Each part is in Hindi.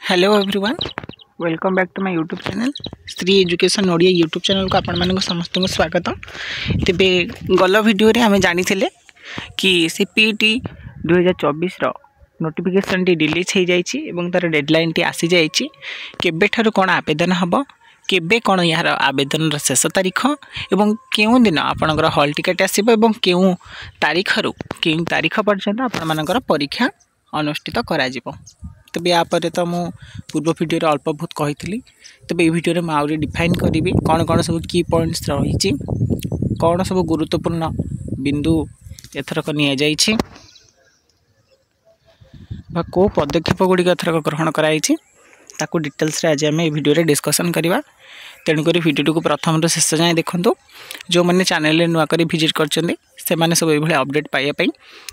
Hello everyone, welcome back to my YouTube channel Shri education Odia YouTube channel को आपण मानक समस्त को स्वागत। तेबे गल वीडियो रे हमें जानी थिले कि सीपीटी 2024 रो नोटिफिकेशन टी रिलीज हो जाइछि एवं तार डेडलाइन टी आसी जाइछि। केबे ठारु कोन आवेदन हबो, केबे कोन यार आवेदन शेष तारीख एवं केउ दिन आपनकर हॉल टिकट आसीबो एवं केउ तारीखरु केउ तारीख पर्यंत आपण मानकर परीक्षा अनुष्ठित करा जिवो। तबे यापर तो मु पूर्व वीडियो अल्प बहुत कही। तबे ये वीडियो में आउरी डिफाइन करी कौन कौन सब की पॉइंट्स रही, कौन सब गुरुत्वपूर्ण बिंदु एथरक नि जाइछि बा को पदक्षेप गुड़िक एथरक ग्रहण कराई ताकू डिटेल्स रे आज आम ये वीडियो रे डिस्कशन करवा। तेणुक वीडियो को प्रथम शेष जाए देखूँ। जो मैंने चैनल नुआ कर विजिट कर सब ये अपडेट पाइबापी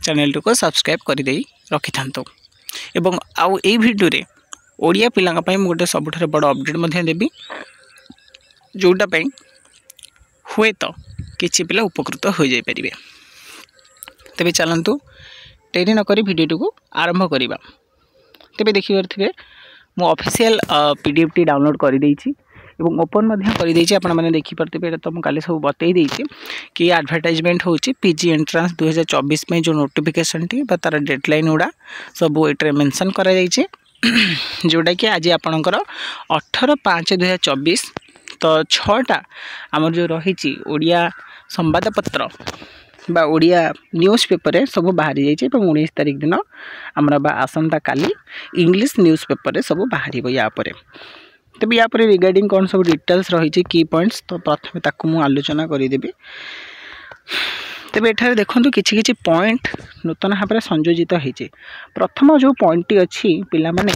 चैनल को सब्सक्राइब करदे रखि था। एवं आउ ए वीडियो रे ओडिया पिला गोटे सबुठ बड़ अपडेट देवी, जोटा हुए तो किसी पिला उपकृत हो जाई परिबे। तेबे चलंतु डेरी नक वीडियो को आरंभ करवा। तेबे देखि पारथिबे मो ऑफिशियल पीडीएफ टी डाउनलोड कर देइछि एवं ओपन मध्य कर देइछि। आपण माने देखि पारथिबे तो मु काली सब बतई देइछि कि एडवर्टाइजमेंट होछि पीजी एंट्रेंस 2024 में जो नोटिफिकेशन टी बा तार डेडलाइन उडा सब एट्रे मेंशन करा जाइछि, जोटा कि आज आपणकर 18/5/2024 तो 6टा आमर जो रही ओडिया संवादपत्र बा ओडिया न्यूज पेपर सब बाहर जाइए। 19 तारीख दिन आमर बा आसंता काली इंग्लिश न्यूज पेपर सब बाहर यापर। तबे यापर रिगार्डिंग कौन सब डिटेल्स रही की पॉइंट्स तो प्रथम ताकू मु आलोचना करदेवी। तेबे एठारे देखंतु किछि किछि पॉइंट नूतन भाव में संयोजित होइछे। प्रथम जो पॉइंट अच्छी पिला माने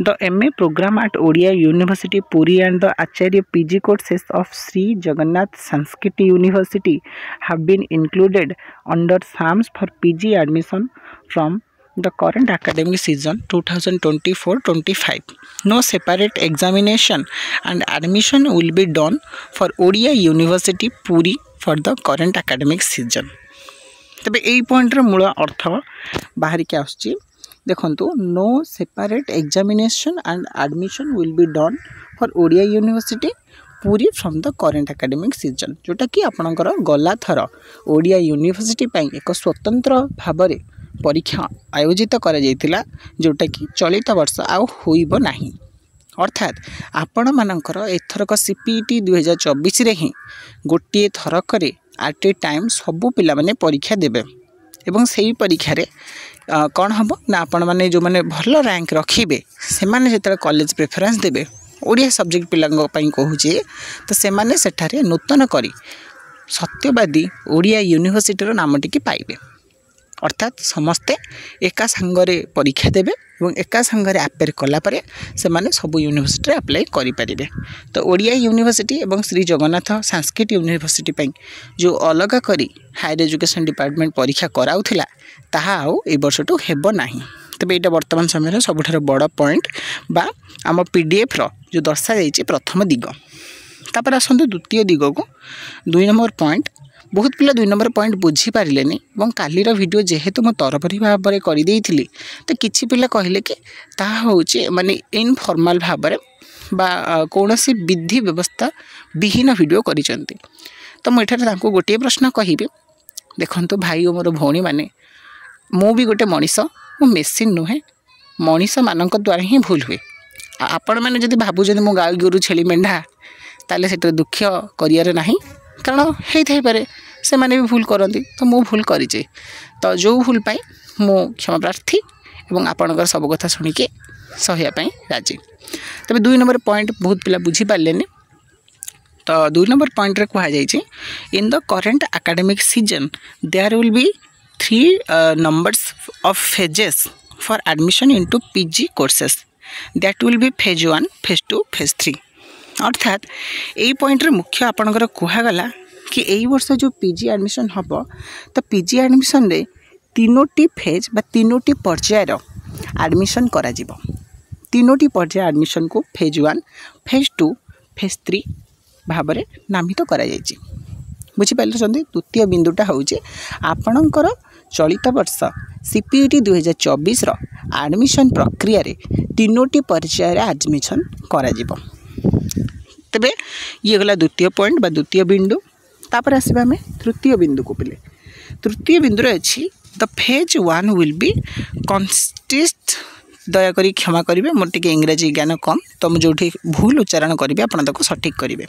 the MA program at Odia university Puri and the Acharya PG courses of Shri Jagannath Sanskrit university have been included under SAMS for PG admission from the current academic season 2024-25. No separate examination and admission will be done for Odia University Puri for the current academic season. तबे एई पॉइंट रे मूल अर्थ बाहर के आछि देखंतु। No separate examination and admission will be done for Odia university Puri from the current academic season, जोटा कि आपणकर गला थर ओडिया यूनिवर्सिटी पई एक स्वतंत्र भाव परीक्षा आयोजित करा जायतिला, जोटा कि चलित वर्ष आउ होइबो नाही। अर्थात आपण मानकर एथरक सीपीटी 2024 रे ही गोटे थरक एट ए टाइम सबू पिला माने परीक्षा देबे एवं सही परीक्षा रे कौन हम ना आपण माने जो माने भल रैंक रखिबे से माने जेतले कॉलेज प्रेफरेंस देबे ओडिया सब्जेक्ट पिलांग पई कहूचे तो से माने सेठारे नूतन करी सत्यवादी ओडिया यूनिवर्सिटी रो नाम टिके पाइबे। अर्थात समस्ते एका संगरे परीक्षा देबे और एका संगरे आपेयर कला परे से माने सब यूनिवर्सिटी अप्लाई करि परिबे। तो ओडिया यूनिवर्सिटी और श्री जगन्नाथ संस्कृत यूनिवर्सिटी पई जो अलग करी हायर एजुकेशन डिपार्टमेंट परीक्षा कराउथिला ताहा आउ ए वर्षटू हेबो नाही। तबे एटा वर्तमान समय सबुठार बड़ पॉइंट बा आम पीडीएफ रो जो दर्शा जाइए प्रथम दिग। तापर आसंतु द्वितीय दिग को 2 नंबर पॉइंट। बहुत पिला 2 नंबर पॉइंट बुझी पारिलेनी और कालीर वीडियो जेहेतु मो तरफरी भाव में करदेली तो किछि पिला कहले कि ताहा होचे माने इनफॉर्मल भाव में बा कौनसी विधि व्यवस्था विहीन वीडियो करिसेंती। तो मुझे तांको गोटे प्रश्न कहिबे देखंतु भाई और मोर भौणी माने मु भी गोटे मनीष, मु मेसीन नुहे, मनीष मानक द्वारा ही भूल हुए। आपण मैंने जदि भावुं मो गाई गोरु छेली मेढ़ा ताले से दुख करियार नाही, कारण होई पारे से माने भी भूल करती तो मु भूल करिजे। तो जो भूल पाई मु क्षमा प्रार्थी एवं आपणकर सब कथा शुणिके सहायपी राजी। तबे 2 नंबर पॉइंट बहुत पिला बुझी पारलेनी। तो 2 नंबर पॉइंट रे कहा जाइए in the current academic season there will be 3 numbers of phases for admission into PG courses that will be phase 1, phase 2, phase 3। अर्थात यही पॉइंट रे मुख्य आपणकर कहगला कि यही वर्ष जो पीजी एडमिशन हम तो पीजी एडमिशन रे 3टी फेज बा 3टी पर्यायर एडमिशन करा जिवो। 3टी पर्याय एडमिशन को फेज 1, फेज 2, फेज 3 भाव नामित करा जायछि। बुझी पाइले। द्वितीय बिंदुटा हूँ आपणकर चलित वर्ष सीपीईटी 2024 एडमिशन प्रक्रिया रे 3टी पर्याय एडमिशन करा तेबे ये गला द्वितीय पॉइंट बा द्वितीय बिंदु। तापर आसबा आम तृतीय बिंदु को पिले। तृतीय बिंदु अच्छी the phase 1 will be consist दयाकोरी क्षमा करेंगे मोर टे इंग्राजी ज्ञान कम तो मुझे जो भूल उच्चारण करेंगे आपको सठिक करेंगे।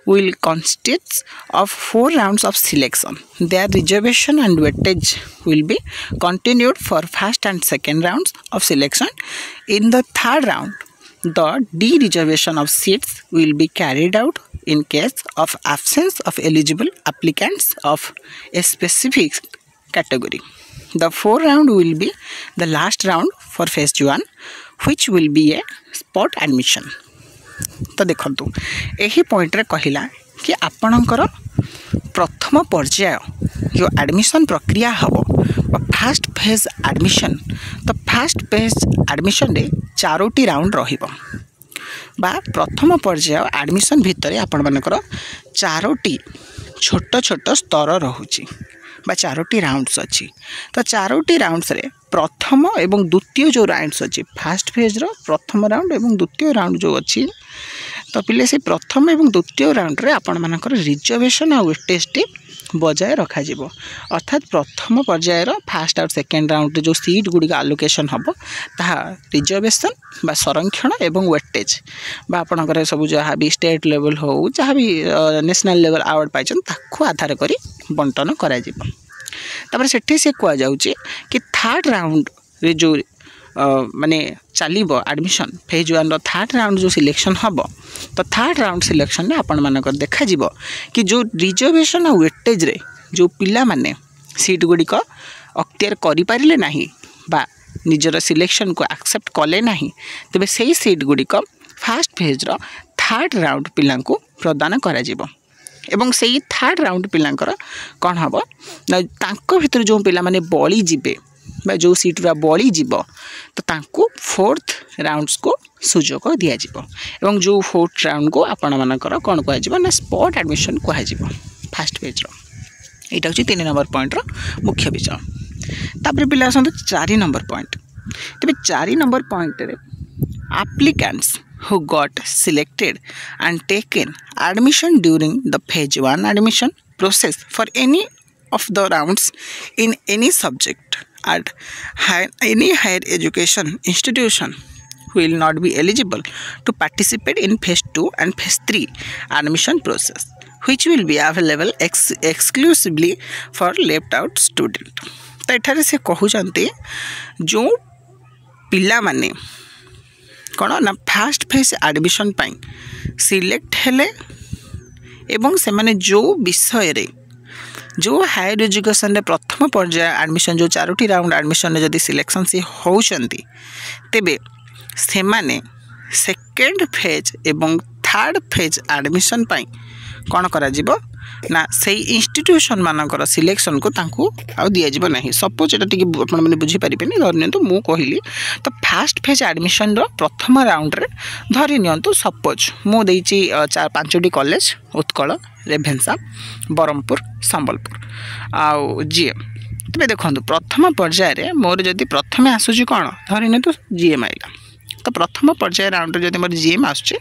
Will consist of 4 rounds of selection there reservation and weightage will be continued for first and second rounds of selection. In the third round the de-reservation of seats will be carried out in case of absence of eligible applicants of a specific category. The fourth round will be the last round for phase 1 which will be a spot admission. तो देखंतु एही पॉइंट रे कहिला कि आपणकर प्रथम पर्याय जो एडमिशन प्रक्रिया हबो फर्स्ट फेज एडमिशन तो फर्स्ट फेज एडमिशन रे 4टी राउंड रहिबो बा प्रथम पर्याय एडमिशन भितर आपण मानकर 4टी छोट छोट स्तर रहुची बा 4टी राउंड्स अच्छी। तो 4टी राउंड्स रे प्रथम एवं द्वितीय जो राउंड्स अच्छी फर्स्ट फेज रो प्रथम राउंड एवं द्वितीय राउंड जो अच्छी तो पिले से प्रथम एवं द्वितीय राउंड रे आपण मानकर रिजर्वेशन और वेटेज टी बजाय रखा जिवो। अर्थात प्रथम पर्यायर फर्स्ट और सेकेंड राउंड जो सीट गुड़िक आलोकेशन हम ताहा रिजर्वेशन बा संरक्षण एवं वेटेज बा आपणकर सब जहाँ भी स्टेट लेवल हो जहाँ भी नेशनल लेवल अवार्ड पाई ताकू आधार करी बंटन करा जिवो। तापर सेठी से कुआ जाउची कि थर्ड राउंड रे जो माने चलिबो एडमिशन फेज 1 रो थर्ड राउंड जो सिलेक्शन हम तो थर्ड राउंड सिलेक्शन में आपण मानकर देखा जिवो कि जो रिजर्वेशन और वेटेज रे जो पिला माने सीट गुड़िक अख्तियार करि पारिले नाही बा निजर सिलेक्शन को एक्सेप्ट कले नाही तबे सेही सीट गुड़िक फर्स्ट फेज रो थर्ड राउंड पिला को प्रदान करा जिवो एवं सेही थर्ड राउंड पिलांकर कौन हम ना तांको भितर जो पिला माने बळी जिबे जो सीट बड़ी जीव तो तांको फोर्थ राउंड्स को सुजोग दि जाव जो फोर्थ राउंड को आपण मानकर कौन कह ना स्पॉट एडमिशन कह फास्ट पेज यहाँ हूँ 3 नंबर पॉइंट मुख्य विषय। तापर पिला आसतु 4 नंबर पॉइंट। तेज 4 नंबर पॉइंट रे applicants who got selected and taken admission during the phase 1 admission process for any of the rounds in any subject at any higher education institution will not be eligible to participate in phase 2 and phase 3 admission process which will be available exclusively for left out student। तो एठारे से कहउचंती जो पिला माने कौन ना फास्ट फेज एडमिशन पाई सिलेक्ट हेले एवं से माने जो विषय रे जो हायर एजुकेशन रे प्रथम पर्याय एडमिशन जो 4टी राउंड एडमिशन रे जदि सिलेक्शन से होउचंती तेबे से माने सेकेंड फेज एवं थर्ड फेज एडमिशन पाई कौन करा जिवो ना से इंस्टीट्यूशन मानकर सिलेक्शन को तांकू आ दिया जिवो नहीं। सपोज एटा टिके आपण माने बुझी परिबेनी धरि नियंतु मु कहिली तो फास्ट फेज एडमिशन रो प्रथम राउंड रे धरि नियंतु सपोज मु देइची 4-5टी कॉलेज उत्कल रेभेन्सा बरहमपुर संबलपुर आ जीएम। तबे देखंतु प्रथम पर्याय रे मोर जदि प्रथम आसुची कोन धरि नियंतु जीएम आइला तो प्रथम पर्याय राउंड रे जदि मोर जीएम आसुची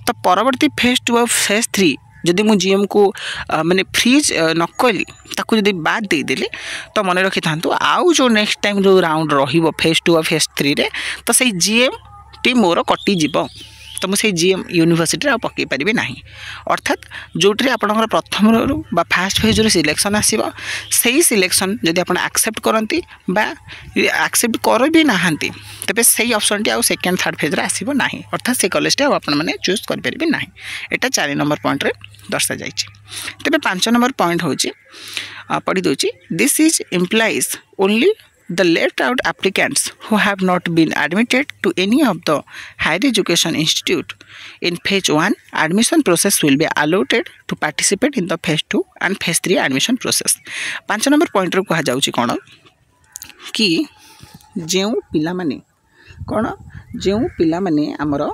तो परवर्ती फेज 2 और फेज 3 जदि मु जीएम को माने फ्रीज न कली ताकू जदि बाद दे देली तो मन रखि थांतु आउ जो नेक्स्ट टाइम जो राउंड रहिबो फेज 2 और फेज 3 रे तो सही जीएम टी मोर कटि जीवो तो मुझे जीएम यूनिवर्सिटी आ पकई पारि नहीं। अर्थात जोटरे आपनकर प्रथम बा फास्ट फेज रे सिलेक्शन आसीबो सही सिलेक्शन जदि आपण एक्सेप्ट करंती बा एक्सेप्ट कर भी नाहंती तबे सही ऑप्शन टी आ सेकंड थर्ड फेज रे आसीबो नाही। अर्थात से कॉलेज टी आपण माने चूज कर पारि नहीं। एटा 4 नंबर पॉइंट रे दर्शा जाइछि। तबे 5 नंबर पॉइंट होछि पढ़ी दोछि this is implies only the left out applicants who have not been admitted to any of the higher education institute in phase 1 admission process will be allotted to participate in the phase 2 and phase 3 admission process। 5 number point रो कहा जाउची कोन कि जेउ पिला माने कोन जेउ पिला माने हमर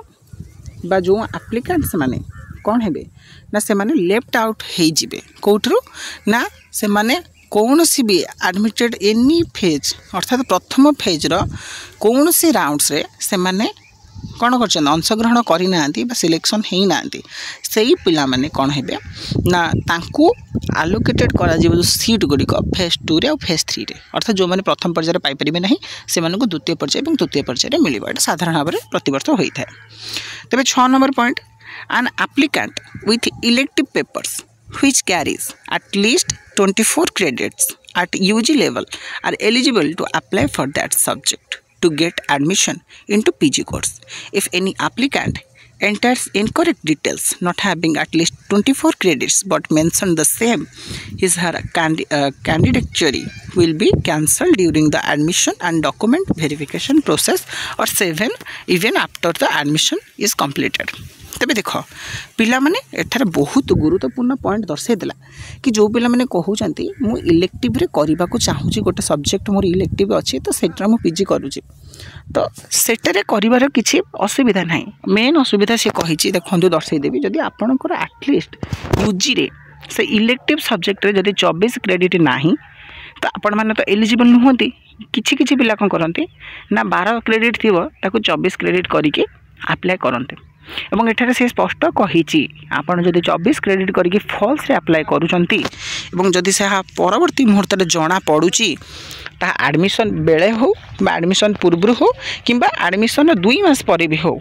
बा जो एप्लिकेंट्स माने कोन हेबे ना से माने लेफ्ट आउट हे जिबे कोठरो ना से माने कौन सी भी एडमिटेड एनी फेज अर्थात प्रथम फेज्र कौन सी राउंड्स रे से माने कौन कर अंशग्रहण करना सिलेक्शन हो ना से पिला माने कौन हे ना तांकु आलोकेटेड करा जो सीट गुड़िक फेज 2 रे और फेज 3 रे अर्थात जो मैंने प्रथम पर्यायर पाइपर ना से द्वितीय पर्याय और तृतीय पर्यायर मिल साधारण भाव में प्रतिवर्ष होता है। तेज 6 number point an applicant with elective papers which carries at least 24 credits at UG level are eligible to apply for that subject to get admission into PG course. If any applicant enters incorrect details not having at least 24 credits but mention the same, his her candidature will be cancelled during the admission and document verification process or even after the admission is completed. तेबे देख पिला माने एठार बहुत गुरुत्वपूर्ण पॉइंट दर्शाई देला कि जो पिला माने कहउचंती मु इलेक्टिव रे करिबा को चाहूची गोटे सब्जेक्ट मोर इलेक्टिव अछि तो सेटा मु पीजी करूची तो सेटारे करिवार किछि असुविधा नाही। मेन असुविधा से कहिछि देखंतु दर्शाई देबी जदि आपनकर एटलिस्ट यूजी रे से इलेक्टिव सब्जेक्ट रे जदि 24 क्रेडिट नाही तो आपण माने तो एलिजिबल नहुंती। किछि किछि पिला कोन करंती ना 12 क्रेडिट थिबो ताको 24 क्रेडिट करिके अप्लाई करंती एवं एठारे से स्पष्ट कहिछि आपण जदि 24 क्रेडिट करिके फॉल्स रे अप्लाई करूचंती एवं जदि से परवर्ती मुहूर्त रे जणा पडुची ता एडमिशन बेले हो बा एडमिशन पूर्व हो किंबा एडमिशन 2 मास पर भी हो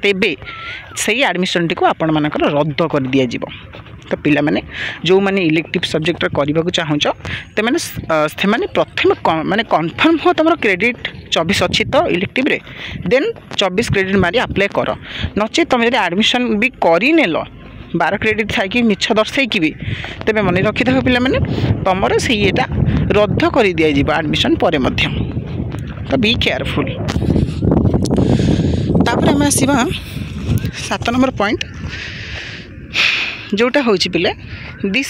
तेबे सही एडमिशन टी को आपण मानकर रद्द कर दिया जिवो। तो पिला माने जो माने इलेक्टिव सब्जेक्ट करबा को चाहूच ते माने प्रथम माने कन्फर्म हो तुम क्रेडिट 24 अच्छी तो इलेक्टिव रे देन 24 क्रेडिट मारी अप्लाई कर नचे तुम जब एडमिशन भी करनेल 12 क्रेडिट थी मिछ दर्शाई भी तेरे मन रखी था पिला माने तुमर से ये रद्द कर दि एडमिशन पर तो बी केयरफुल। तापर आम आसवा 7 नंबर पॉइंट जोटा होची पिले this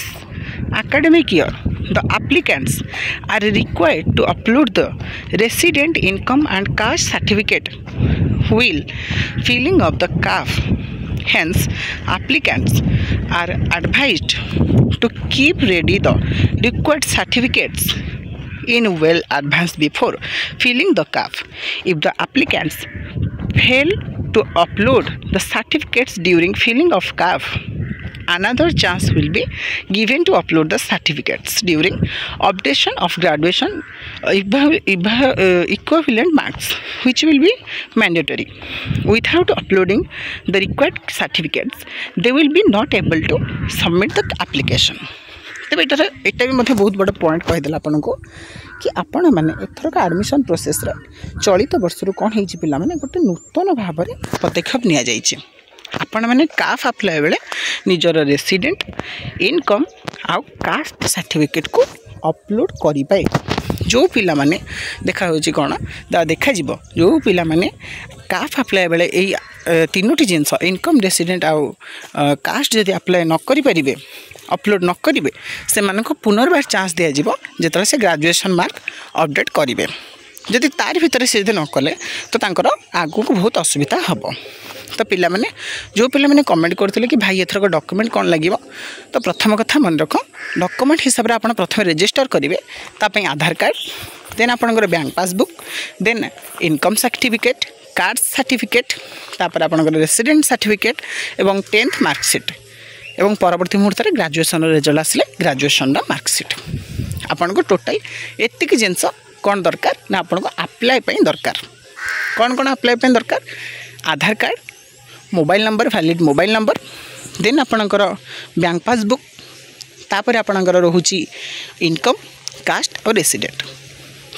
academic year the applicants are required to upload the resident income and caste certificate while filling of the CAF. Hence applicants are advised to keep ready the required certificates in well advance before filling the CAF. If the applicants fail to upload the certificates during filling of CAF, another chance will be given to upload the certificates during obtain of graduation equivalent marks, which will be mandatory. Without uploading the required certificates, they will be not able to submit the application. तेज यहाँ भी मतलब बहुत बड़ा पॉइंट कहीदेला आपन को कि आपण मैंने एथरक एडमिशन प्रोसेस चलित वर्ष कौन हो पिला माने गोटे नूतन भाव में पदक्षेप नि जाइए। आपण मैंने काफ अप्लाई बेले निजर रेसिडेंट इनकम आउ कास्ट सर्टिफिकेट को अपलोड करें। जो पिला माने देखा होची कौन देखा जीवो जो पिला माने काफ अप्लाई बेले यही तीनोटी जिनस इनकम रेसिडेंट आउ कास्ट जदि अप्लाई न करि परिबे अपलोड न करेंगे से पुनर्बार चांस दि जाव जो से ग्रेजुएशन मार्क अपडेट करेंगे। जदि तार भितर से न कले तो तांकर आगू को बहुत असुविधा हम। तो पिला माने जो पिला माने कमेंट करते कि भाई एथरक डॉक्यूमेंट कौन लगे तो प्रथम कथा मन रख डॉक्यूमेंट हिसाब से आप प्रथम रजिस्टर करेंगे तापाई आधार कार्ड देन आपंकर bank passbook then income certificate caste certificate तापर आपंकर रेसिडेंट सर्टिफिकेट एवं 10th मार्कशीट एवं परवर्ती मुहूर्त में ग्रेजुएशन रिजल्ट आसिले ग्रेजुएशन मार्कशीट आपन को टोटाल एतिक जिनस कौन दरकार ना आपन को अप्लाई दरकार कौन कौन अप्लाई दरकार Aadhaar card mobile number valid mobile number then आपणकर बैंक पासबुक तापर आपणकर रोची इनकम कास्ट और रेसिडेंट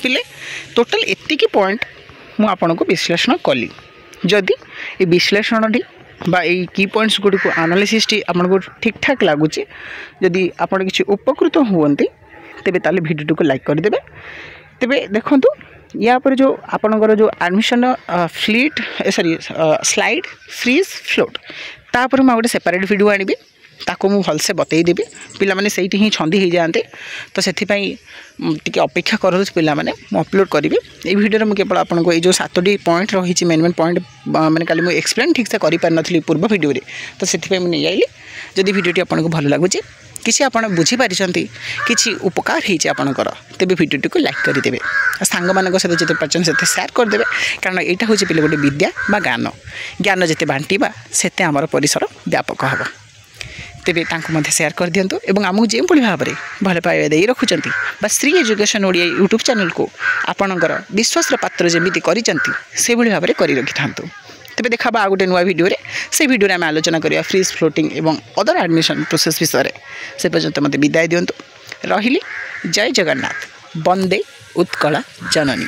पिले टोटाल एतिकी पॉइंट मु आपन को विश्लेषण कली। जदि ये विश्लेषण बा ये की पॉइंट्स गुड़ी को एनालिसिस टी आपको ठीक ठाक लगुच जदि आप किसी उपकृत हुए तेरे ताले वीडियो को लाइक करदे। तेरे देखु या पर जो आपणकर जो admission fleet sorry slide freeze float तापर मुझे गोटे सेपरेट वीडियो आनी ताको मु भलसे बतईदेवी पिला माने सही ही छंदी हो जाते तो से टी अपेक्षा कर पिला माने अपलोड करी ये वीडियो में केवल आपको ये जो 7टी पॉइंट रही मेन मेन पॉइंट मैंने कल मुझे एक्सप्लेन ठीक से कर पारि पूर्व वीडियो तो से मुझे नहीं आइली। जदि वीडियो आपको भल लगुच किसी आपण बुझी पारिछंती किसी उपकार होइछि आपणकर तेबे भिडियोटी को लाइक करदेवे सांग मान सहित जिते पार्छन से शेयर करदेवे कारण यहाँ हूँ पे गोटे विद्या बा ज्ञान ज्ञान जिते बांटा सेते आमर परिसर व्यापक हम तेबे शेयर कर दिंतु और आमको जो भाव में भल पाइबा दे रखुंट Shri education Odia YouTube channel को आपणकर विश्वास पात्र जमी कर भाव में कर रखि था तेज देखा आ गोटे नुआ भिडियो से भिडियो आम आलोचना करिया फ्रीज फ्लोटिंग एवं अदर एडमिशन प्रोसेस विषय से पर्यंत मत विदाय दिंतु रही जय जगन्नाथ वंदे उत्कला जननी।